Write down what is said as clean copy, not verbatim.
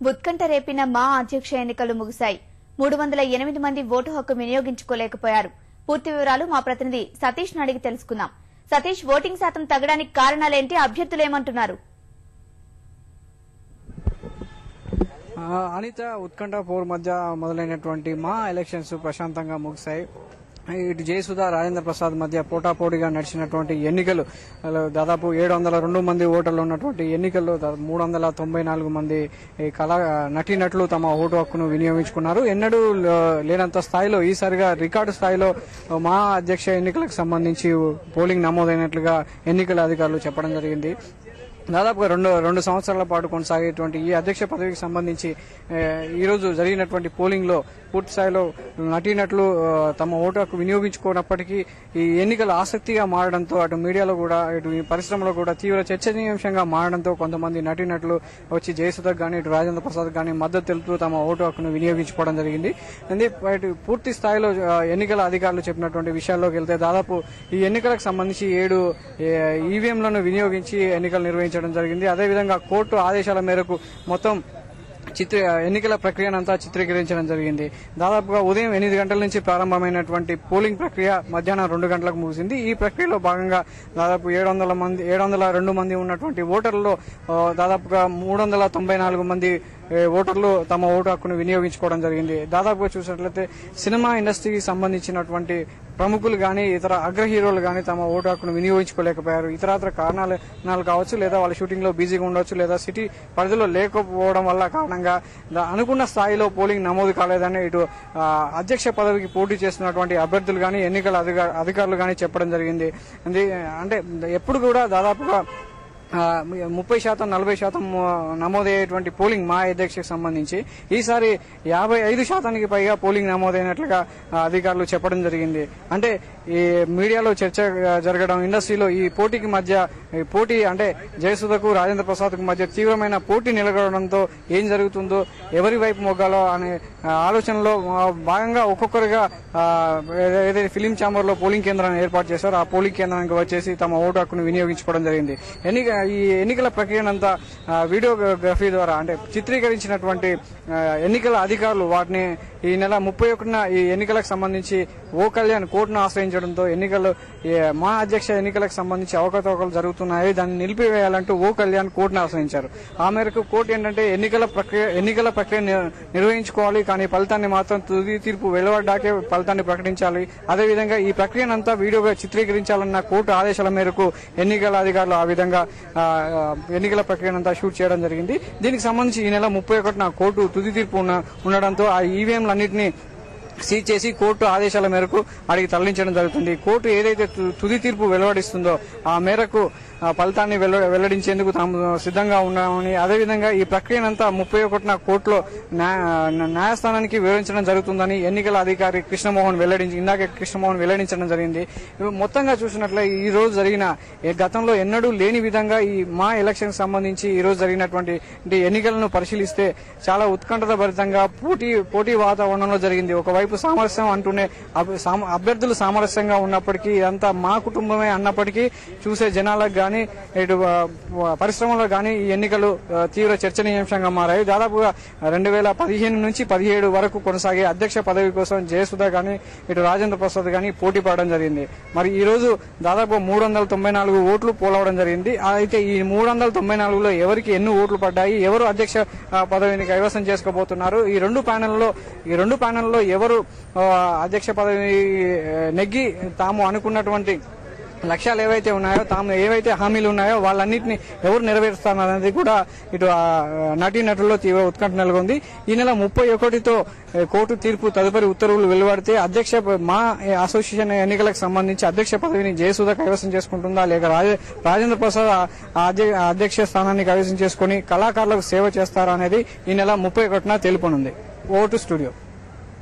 ఉత్కంఠ రేపిన మా అధ్యక్ష ఎన్నికలు ముగిశాయి. 308 మంది ఓటు హక్కు వినియోగించుకోలేకపోయారు. పూర్తి వివరాలు మా ప్రతినిధి సతీష్ అడిగి తెలుసుకుందాం. సతీష్, ఓటింగ్ శాతం తగ్గడానికి కారణాలేంటి? అభ్యర్థులు ఏమంటున్నారు? అనిత, ఉత్కంఠ పోర్ మధ్య మొదలైనటువంటి మా ఎలక్షన్స్ ప్రశాంతంగా ముగిశాయి. ఇటు జయసుధ, రాజేంద్ర ప్రసాద్ మధ్య పోటాపోటీగా నడిచినటువంటి ఎన్నికలు దాదాపు 702 మంది ఓటర్లు ఉన్నటువంటి ఎన్నికల్లో 394 మంది నటీనటులు తమ ఓటు హక్కును వినియోగించుకున్నారు. ఎన్నడూ లేనంత స్థాయిలో ఈసారిగా రికార్డు స్థాయిలో మా అధ్యక్ష ఎన్నికలకు సంబంధించి పోలింగ్ నమోదైనట్లుగా ఎన్నికల అధికారులు చెప్పడం జరిగింది. దాదాపుగా రెండు సంవత్సరాల పాటు కొనసాగేటువంటి ఈ అధ్యక్ష పదవికి సంబంధించి ఈ రోజు జరిగినటువంటి పోలింగ్ లో పూర్తి స్థాయిలో నటీనటులు తమ ఓటు హక్కు వినియోగించుకున్నప్పటికీ ఈ ఎన్నికలు ఆసక్తిగా మారడంతో అటు మీడియాలో కూడా ఇటు పరిశ్రమలో కూడా తీవ్ర చర్చనీయాంశంగా మారడంతో కొంతమంది నటీనటులు వచ్చి జయసుధకు గానీ ఇటు రాజేంద్ర ప్రసాద్ గానీ మద్దతు తెలుపుతూ తమ ఓటు హక్కును వినియోగించుకోవడం జరిగింది. ఇటు పూర్తి స్థాయిలో ఎన్నికల అధికారులు చెప్పినటువంటి విషయాల్లోకి వెళ్తే దాదాపు ఈ ఎన్నికలకు సంబంధించి 7 ఈవీఎంలను వినియోగించి ఎన్నికలు నిర్వహించారు జరిగింది. అదేవిధంగా కోర్టు ఆదేశాల మేరకు మొత్తం ఎన్నికల ప్రక్రియనంతా చిత్రీకరించడం జరిగింది. దాదాపుగా ఉదయం 8 గంటల నుంచి ప్రారంభమైనటువంటి పోలింగ్ ప్రక్రియ మధ్యాహ్నం 2 గంటలకు ముగిసింది. ఈ ప్రక్రియలో భాగంగా దాదాపు 702 మంది ఉన్నటువంటి ఓటర్లలో దాదాపుగా 394 మంది ఓటర్లు తమ ఓటు హక్కును వినియోగించుకోవడం జరిగింది. దాదాపుగా చూసినట్లయితే సినిమా ఇండస్ట్రీకి సంబంధించినటువంటి ప్రముఖులు గానీ ఇతర అగ్ర హీరోలు గానీ తమ ఓటు హక్కును వినియోగించుకోలేకపోయారు. ఇతరత్ర కారణాలు కావచ్చు, లేదా వాళ్ళ షూటింగ్ లో బిజీగా ఉండవచ్చు, లేదా సిటీ పరిధిలో లేకపోవడం వల్ల కారణంగా అనుకున్న స్థాయిలో పోలింగ్ నమోదు కాలేదని ఇటు అధ్యక్ష పదవికి పోటీ చేస్తున్నటువంటి అభ్యర్థులు గానీ ఎన్నికల అధికారులు గానీ చెప్పడం జరిగింది. అంటే ఎప్పుడు కూడా దాదాపుగా 30% 40% నమోదయ్యేటువంటి పోలింగ్ మా అధ్యక్షకు సంబంధించి ఈసారి 55% పైగా పోలింగ్ నమోదైనట్లుగా అధికారులు చెప్పడం జరిగింది. అంటే ఈ మీడియాలో చర్చ జరగడం, ఇండస్ట్రీలో ఈ పోటీకి మధ్య పోటీ అంటే జయసుధకు రాజేంద్ర ప్రసాద్ కు మధ్య తీవ్రమైన పోటీ నిలగడంతో ఏం జరుగుతుందో, ఎవరి వైపు మొగ్గాలో అనే ఆలోచనలో భాగంగా ఒక్కొక్కరుగా ఏదైతే ఫిలిం ఛాంబర్ లో పోలింగ్ కేంద్రాన్ని ఏర్పాటు చేశారో ఆ పోలింగ్ కేంద్రానికి వచ్చేసి తమ ఓటు హక్కును వినియోగించుకోవడం జరిగింది. ఈ ఎన్నికల ప్రక్రియనంతా వీడియోగ్రఫీ ద్వారా అంటే చిత్రీకరించినటువంటి ఎన్నికల అధికారులు వాటిని ఈ నెల 31న ఈ ఎన్నికలకు సంబంధించి ఓ కళ్యాణ్ కోర్టును ఆశ్రయించడంతో మా అధ్యక్ష ఎన్నికలకు సంబంధించి అవకతవకలు జరుగుతున్నాయి, దాన్ని నిలిపివేయాలంటూ ఓ కళ్యాణ్ కోర్టును ఆశ్రయించారు. ఆ మేరకు కోర్టు ఏంటంటే ఎన్నికల ప్రక్రియ నిర్వహించుకోవాలి, కానీ ఫలితాన్ని మాత్రం తుది తీర్పు వెలువడ్డాకే ఫలితాన్ని ప్రకటించాలి. అదేవిధంగా ఈ ప్రక్రియనంతా వీడియోగా చిత్రీకరించాలన్న కోర్టు ఆదేశాల మేరకు ఎన్నికల అధికారులు ఆ విధంగా ఎన్నికల ప్రక్రియనంతా షూట్ చేయడం జరిగింది. దీనికి సంబంధించి ఈ నెల 31న కోర్టు తుది తీర్పు ఉండడంతో ఆ ఈవీఎంలన్నింటినీ సీజ్ చేసి కోర్టు ఆదేశాల మేరకు అడిగి తరలించడం జరుగుతుంది. కోర్టు ఏదైతే తుది తీర్పు వెలువడిస్తుందో ఆ మేరకు ఫలితాన్ని వెల్లడించేందుకు తాము సిద్ధంగా ఉన్నామని, అదేవిధంగా ఈ ప్రక్రియనంతా 31న కోర్టులో న్యాయస్థానానికి వివరించడం జరుగుతుందని ఎన్నికల అధికారి కృష్ణమోహన్ వెల్లడించడం జరిగింది. మొత్తంగా చూసినట్లే ఈ రోజు జరిగిన గతంలో ఎన్నడూ లేని విధంగా ఈ మా ఎలక్షన్ సంబంధించి ఈ రోజు జరిగినటువంటి ఎన్నికలను పరిశీలిస్తే చాలా ఉత్కంఠత భరితంగా పోటీ వాతావరణంలో జరిగింది. ఒకవైపు సామరస్యం అంటూనే అభ్యర్థులు సామరస్యంగా ఉన్నప్పటికీ ఇదంతా మా కుటుంబమే అన్నప్పటికీ చూసే జనాలకు గానీ ఇటు పరిశ్రమలో గానీ ఈ ఎన్నికలు తీవ్ర చర్చనీయాంశంగా మారాయి. దాదాపుగా 2015 నుంచి 17 వరకు కొనసాగే అధ్యక్ష పదవి కోసం జయసుధ గానీ ఇటు రాజేంద్ర ప్రసాద్ గానీ పోటీ పడడం జరిగింది. మరి ఈ రోజు దాదాపు 394 ఓట్లు పోలవడం జరిగింది. అయితే ఈ 394లో ఎవరికి ఎన్ని ఓట్లు పడ్డాయి, ఎవరు అధ్యక్ష పదవిని కైవసం చేసుకోబోతున్నారు, ఈ రెండు ప్యానెల్లో ఎవరు అధ్యక్ష పదవి నెగ్గి తాము అనుకున్నటువంటి లక్ష్యాలు ఏవైతే ఉన్నాయో, తాము ఏవైతే హామీలు ఉన్నాయో వాళ్ళన్నింటినీ ఎవరు నెరవేరుస్తారనేది కూడా ఇటు నటీనటుల్లో తీవ్ర ఉత్కంఠ నెలకొంది. ఈ నెల 31తో కోర్టు తీర్పు తదుపరి ఉత్తర్వులు వెలువడితే మా అసోసియేషన్ ఎన్నికలకు సంబంధించి అధ్యక్ష పదవిని జయసుధ కైవసం చేసుకుంటుందా, లేక రాజేంద్ర ప్రసాద్ అధ్యక్ష స్థానాన్ని కైవసం చేసుకుని కళాకారులకు సేవ చేస్తారా అనేది ఈ నెల 31న తెలుపనుంది. Vote studio.